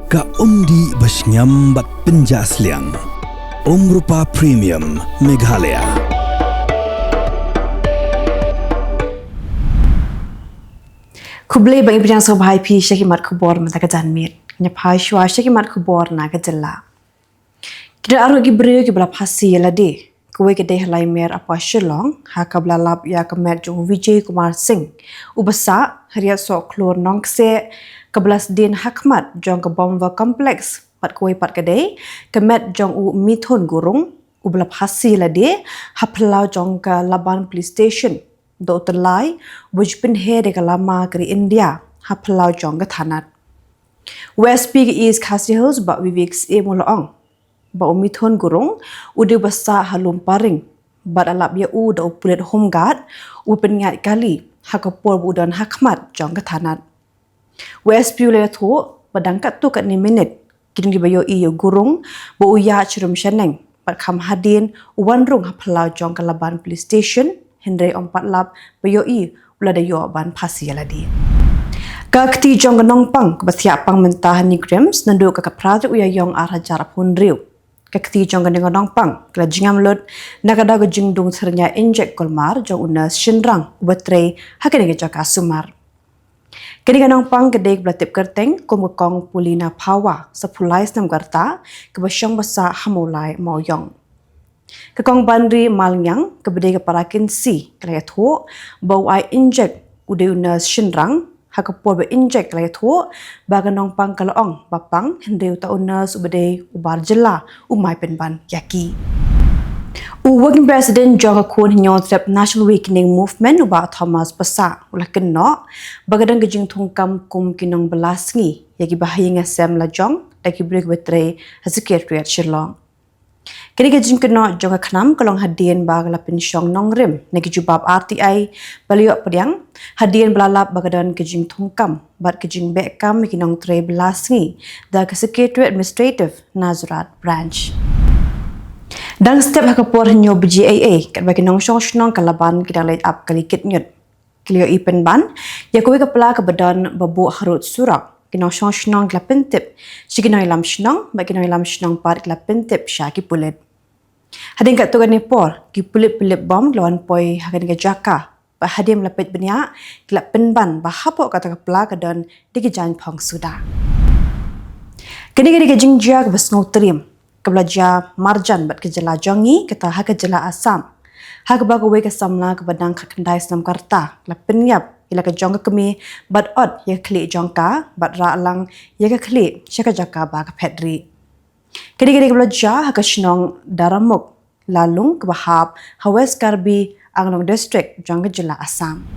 Ka umdi basnyam bat penjasliang. Rupa Premium Meghalaya. Khubor bagi bidang sobhai pi syakimat khubor mata kajanmit. Nyapai shwa syakimat khubor na ka Jylla. Kita aru gi brio ki bala phasi yala de. Kuwe ke deh lai mer apa Shillong ha ka bala lap ya ka mer jong Vijay Kumar Singh. Ubasa hariat so klor nong se kablas din hakmat jong ka bomba kompleks pat kuwe pat ke deh ka mer jong u mithon gurung u bala phasi yala de haplau jong ka laban police station. Do terlai wujpin he de ka lama kri India haplau jong ka thanat. West Peak East Khasi Hills ba Vivix e mulong. Ba umithon gurung ude basa halum paring bat alap ya u da upulet home guard u pengat kali hakapor budan hakmat jong ka thanat. West Peak le thu badangkat tu kat ni minute kini bayo i yo gurung bo uya churum shaneng pat kham hadin wanrung haplau jong ka laban police station Henry ompat lap bayo i ulada yo ban phasi aladi. Kakti jong nong pang kebathia pang mentah ni grams nandu ka project Ïaïong arhajar pun riu. Kakti jong nong pang kala jingam lot nakada go jingdung sernya injek kolmar jong unas shinrang ubatrei hakene ke jaka sumar. Kini nong pang kedek blatip kerteng kong pulina pawa sepulai senam garta kebasyang basa hamulai mauyong. Kekong bandri malnyang kebede ke parakin si kala thu bau ai injek ude unas shinrang hakapor be injek kala thu baganong pang kalaong bapang hendeu ta unas ubede ubar Jylla umai penban yaki. Working President Jong Kun Hinyotrep National Awakening Movement uba Thomas Pasa ulaken no bagadang gejing thungkam kum kinong belasngi yaki bahayang asem la jong daki break betre secretariat Shillong. Kini gejing kena jong khnam kalong hadien bag la pensyong nongrim negi jubab RTI baliok pediang hadien belalap bagadan gejing thungkam bat gejing bekam kinong tre belasngi da ke secretariat administrative Nazrat branch. Dan step hakapor hinyo BGAA kat bagi nong syong kalaban kidang leit up kali kitnyut. Kilio ipen ban ya kuwi kepala ke badan babu harut surak kinong syong kala pentip sikinoi lam shnong bagi kinoi lam shnong par kala pentip syaki pulit. Hading kat tugan nepor ki pulit bom lawan poi hakan ke jaka ba hadim lapet benya kala penban ba hapok kata kepala ke dan digejan phong suda. Kini ke jingjak besno trim kebelajar marjan bat ke Jylla jongi kata ha ke Jylla Assam ha ke bago we ke samla ke badang kendai senam karta la penyap ila ke jong ke kemi bat ot ye klik jongka bat ra lang ye ke klik syaka jaka ba ke pedri kedi kebelajar ha ke shnong daramuk lalung ke bahap ha West Karbi Anglong district jong ke Jylla Assam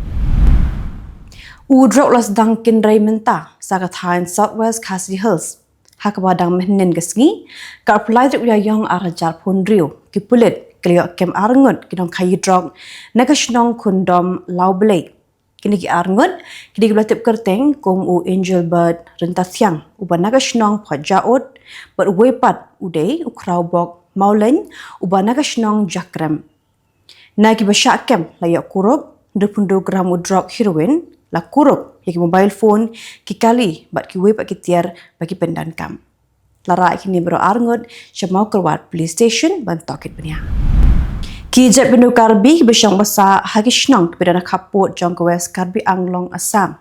drop las dang kindrai menta sa ke thain Southwest Khasi Hills hakabadang mehnen gesngi ka apply to Ïaïong arhajar pun riu ki pulit kliok kem arngut kinong khayi drog nakashnong kundom laublek kini ki arngut kidi blatip kerteng kum u angel bird rentathyang uban nakashnong phajaot but wepat uday ukraubok mauleng uban nakashnong jakram naki bashakem layok kurup 20 gram drug heroin la kurup yaki mobile phone ki kali bat ki web ki tiar bagi pendan kam lara kini bro arngut syamau kerwat police station bantokit benya ki jet benu karbi besyang basa hagishnong pidana kaput jong ke West Karbi Anglong Assam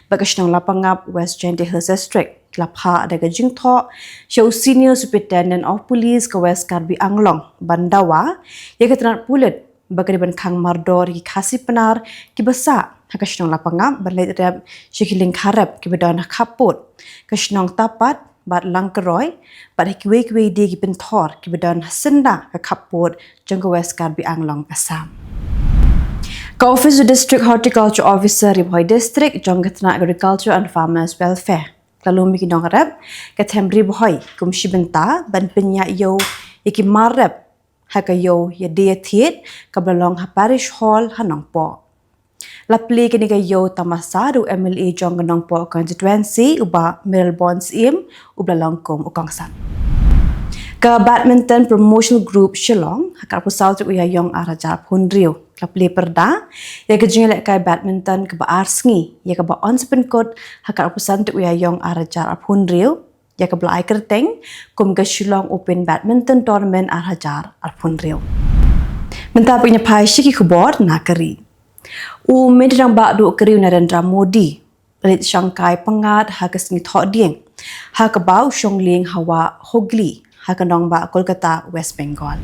bagashnong lapangap West Jende Hills district lapha ada gajing tho show senior superintendent of police ke West Karbi Anglong bandawa ye ketran pulit bagariban khang mardor ki khasi penar ki basa hakashnong lapangap berlait rep Kylleng harap ki bedan kaput kashnong tapat bat langkeroy bat kiwe di ki penthor ki bedan senda ka kaput jong ke West Karbi Anglong Assam ka office district horticulture officer ribhoi district jong ketna agriculture and farmers welfare lalu mi kinong rep ka themri bhoi kumshi benta ban penya yo yaki marep hakayo ya dia thiet ka balong ha parish hall hanong po lapli kini kayo tamasaru MLA jong ganong po constituency uba Melbourne's im ublalong kum ukongsan ka badminton promotional group Shillong hakar pusau tu Ïaïong arhajar pun riu lapli perda ya ke jingel kai badminton ke ba arsngi ya ke ba onspen kot hakar pusan tu Ïaïong arhajar pun riu ya ke belai kerteng kum ke Shillong Open Badminton Tournament Hajar Arpun Rio. Mentah punya pai Syeki Khubor nakeri. Medrang bak du keriu Narendra Modi. Pelit Shanghai pengat ha ke sengi thok dieng. Ha ke bau Shongling Hawa Hogli. Ha ke nong bak Kolkata West Bengal.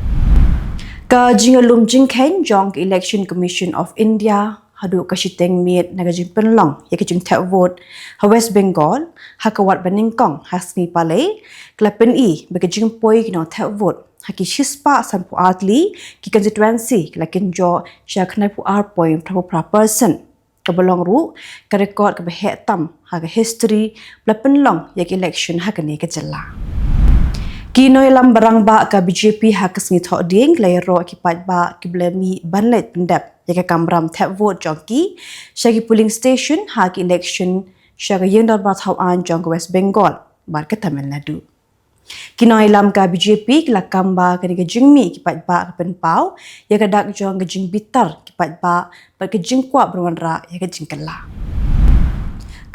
Ka jingalum jingken jong Election Commission of India hadu ka shiteng miet naga jing penlong ya ke jing tap vote ha West Bengal ha ka wat beningkong ha sengi palai klapen I bagi jing poi kino tap vote ha ki shispa sampu atli ki constituency lakin jo sha khnai pu ar point pra person ka belong ru ka record ka behet tam ha ka history plapen long ya ki election ha ka ne ka Jylla. Kinoi lam barang ba ka BJP ha ka sengi thok ding lai ro ki pat ba ki blemi banlet pendap ya ka kamram tap vote jongki shagi polling station ha ki election shaga yendar ba thau an jong West Bengal bar ka Tamil Nadu. Kinoi lam ka BJP la kamba ka ni ka jingmi ki pat ba ka pen pau ya ka dak jong ka jing bitar ki pat ba bar ka jing kwa berwanra ya ka jing kala.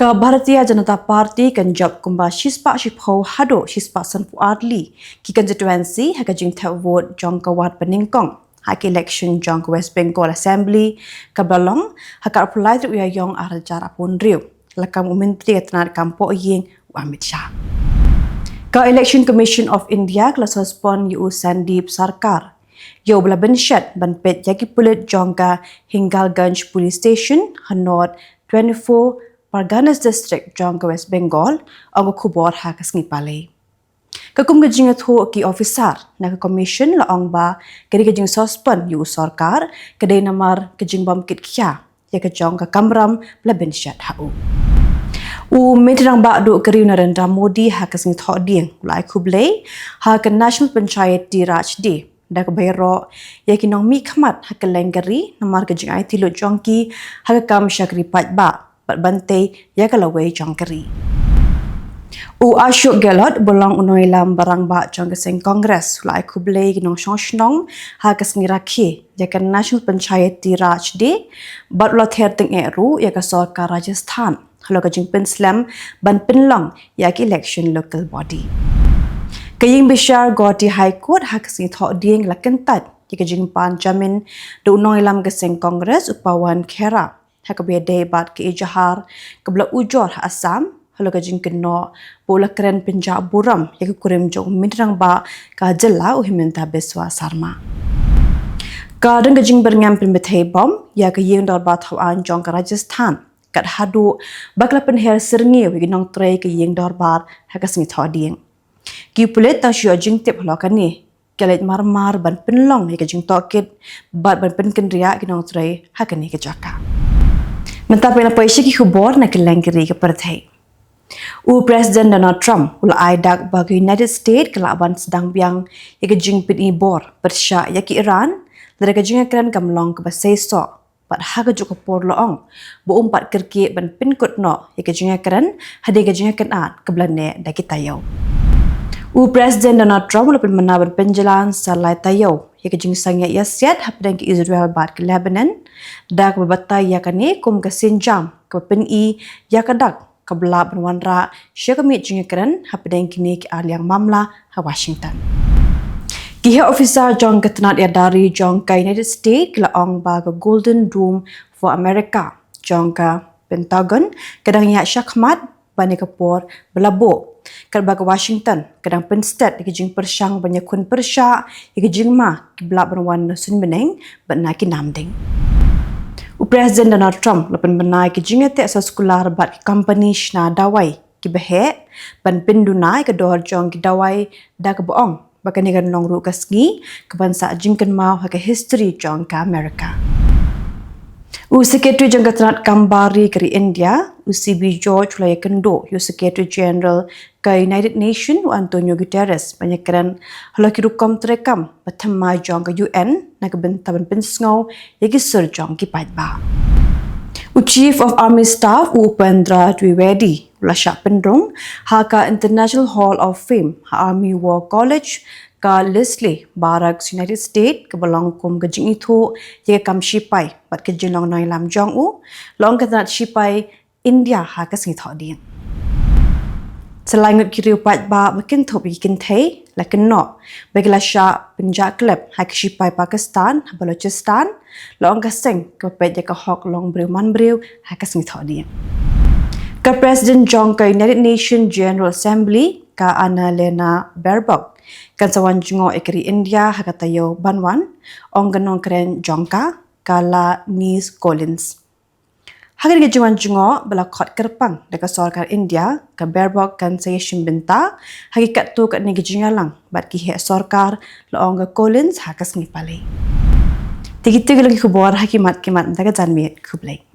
Ka Bharatiya Janata Party kan job kumba shispa shipho hado shispa sanpu adli ki constituency ha ka jing tap vote jong ka wat peningkong ha ki election jong ka West Bengal Assembly ka balong ha ka apply tu Ïaïong Hajar Arpun Rio lakam menteri atnar kampo Ïaïong Amit Shah. Ka Election Commission of India kala suspend yu Sandeep Sarkar. Yo bela benchat ban pet yaki pulit jong ka Hingalganj Police Station hanot 24 Parganas District jong ka West Bengal ang Khubor ha ka sengi palai. Kakum ka jingat ho ki officer na ka commission la ong ba kadi ka jing suspend yu sarkar kadai namar ka jing bam kit kya ya ka jong ka kamram bela benchat ha u. Medrang ba du keriu Narendra Modi ha ka sengi thok ding lai Khublei ha ka National Panchayat di Raj di da ka bayro ya ki nong mi khamat ha ka lengari namar ka jing ai tilo jongki ha ka kam shakri pat ba bantai ya ka lawai jongkari. Ashok Gehlot bolong unoi lam barang ba jong ka seng Congress lai Khublei ki nong shong ha ka sengi rakhi ya ka National Panchayat di Raj di bat lo ther teng eru ya ka sarkar Rajasthan halo ka jing pen slam ban penlong ya ki election local body. Kaying Bishar Goti High Court ha ka sengi thok ding la kentat ya ka jing pan jamin do unoi lam ka seng Congress upawan khera ha ka bede bat ke ijahar kabla ujor ha Assam halo ka jing keno bola keren Punjab buram ya ka kurim jong midrang ba ka Jylla uhimenta beswa sarma. Ka deng ka jing berngam Pyrthei bom ya ka yeng dor ba thau an jong ka Rajasthan kat hadu bakla pen her serngi wi nong trei ka yeng dor bar ha ka sengi thoding. Ki pulet ta shio jing tip halo ka ni kelet mar ban penlong ya ka jing tokit bat ban pen kenria ki nong trei ha ka ni ka jaka. Mentapai na paisya ki Khubor na Kylleng kiri ke Pyrthei. Presiden Donald Trump ula aidak bagi United States kelaban sedang biang ya ke jing pin ibor Persya ya ki Iran dari ke jing akran kamlong ke basai so pat ha ke juk por loong bu umpat kerki ban pin kut no ya ke jing akran hadi ke jing akran at ke blane da ki tayo. Presiden Donald Trump ula pin menabar penjelan salai tayo ya ke jing sangya yasiat hapdang ki Israel bat ke Lebanon da ke babatay ya kani kum ke Sinjam ke pin ya ke dak ke belab wanra syaka mit jing akran hapdang kini ki aliang mamla ha Washington. Kiha officer jong ketenat ya dari jong ka United States la ong ba ke Golden Dome for America jong ka Pentagon kadang ya syakmat bani kapor belabo kerba ke Washington kadang penstat ke jing persyang banyak kun persya ke jing ma ki belab wan sun beneng bana ki namding. Presiden Donald Trump lepen benai ke jing ate sa sekolah bat ki company shna dawai ki behe ban pindunai ke dor jong ki dawai da ke boong bakan ni kan nong ru kasgi ke bansa jingkan mau ha ke history jong ka America. Secretary jong katrat kambari keri India CB George Ulaya Kendo Secretary General ka United Nation Antonio Guterres banyak keren hala ki rukom trekam pathamai jong ka UN na ka bentaban pensngau yagi sur jong ki patba. Chief of Army Staff Upendra Dwivedi Lasha Pendrong ha ka International Hall of Fame ha Army War College ka Leslie Barracks United States ke balongkum ke jing itu ye kam shipai bat ke jinong noi lam jong u long ke nat shipai India ha ka sing thoding Selain kiri upat ba makin top ikin Pyrthei la keno bagi la sya penjak klub hai ksipai Pakistan Balochistan la ong kaseng ke pet ka hok long breu man breu hai kaseng thodi ka President Jong ka United Nations General Assembly ka Annalena Baerbock kan sawan jungo ekri India hakatayo banwan ong ganong kren jongka kala Miss Collins Hagar ke jungo bala khot kerpang dekat sarkar India ka Baerbock kan saya shimbenta hakikat tu kat negi Jylla bat ki he sarkar laong Collins hakas ngipale. Tigit lagi khubor hakimat kimat daga janmit khublai.